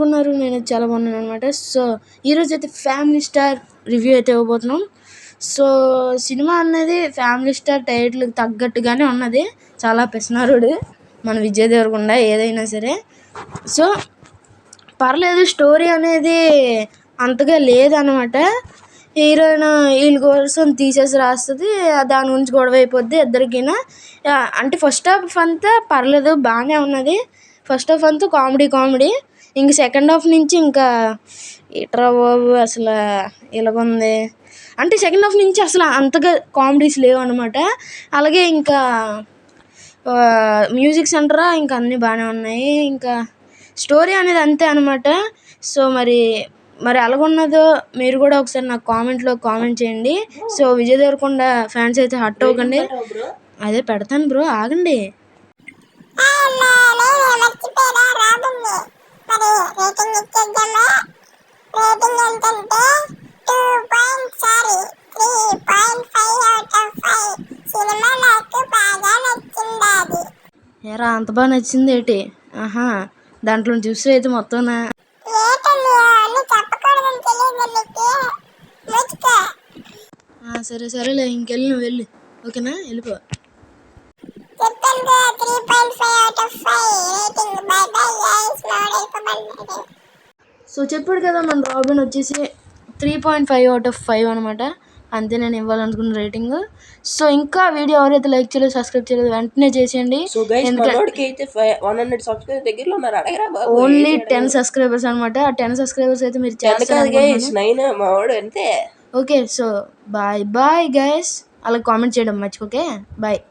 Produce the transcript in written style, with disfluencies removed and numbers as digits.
ఎలాగున్నారు? నేను చాలా బాగున్నాను అనమాట. సో ఈరోజు అయితే ఫ్యామిలీ స్టార్ రివ్యూ అయితే ఇవ్వబోతున్నాం. సో సినిమా అనేది ఫ్యామిలీ స్టార్ టైటిల్కి తగ్గట్టుగానే ఉన్నది. చాలా పిసినారుడు మన విజయ్ దేవరకొండ ఏదైనా సరే. సో పర్లేదు, స్టోరీ అనేది అంతగా లేదనమాట. హీరోయిన్ వీళ్ళ కోసం తీసేసి రాస్తుంది, దాని గురించి గొడవ అయిపోద్ది ఇద్దరికినా. అంటే ఫస్ట్ హాఫ్ అంతా పర్లేదు, బాగానే ఉన్నది. ఫస్ట్ హాఫ్ అంతా కామెడీ. ఇంక సెకండ్ హాఫ్ నుంచి ఇంకా ఇట్రా బాబు అసలు ఇలాగుంది అంటే సెకండ్ హాఫ్ నుంచి అసలు అంతగా కామెడీస్ లేవు అనమాట. అలాగే ఇంకా మ్యూజిక్ సెంటరా ఇంకా అన్నీ బాగానే ఉన్నాయి. ఇంకా స్టోరీ అనేది అంతే అనమాట. సో మరి ఎలాగున్నదో మీరు కూడా ఒకసారి నాకు కామెంట్ చేయండి. సో విజయ్ దేవరకొండ ఫ్యాన్స్ అయితే హట్ అవ్వకండి. అదే పెడతాను బ్రో, ఆగండి. ఎరా అంత బాగా నచ్చింది ఏంటి? ఆహా, దాంట్లో చూసి అయితే మొత్తం సరేలే, ఇంకెళ్ళి నువ్వు వెళ్ళి, ఓకేనా? వెళ్ళిపో. సో చెప్పాడు కదా మన రాబిన్ వచ్చేసి 3.5/5 అనమాట. అంతే నేను ఇవ్వాలనుకున్న రేటింగ్. సో ఇంకా వీడియో ఎవరైతే లైక్ చేయలేదు, సబ్స్క్రైబ్ చేయలేదు వెంటనే చేసేయండి. ఓన్లీ 10 సబ్స్క్రైబర్స్ అనమాట. ఆ 10 సబ్స్క్రైబర్స్ అయితే మీరు ఓకే. So bye guys. అలా కామెంట్ చేయడం మర్చిపోకే. బాయ్.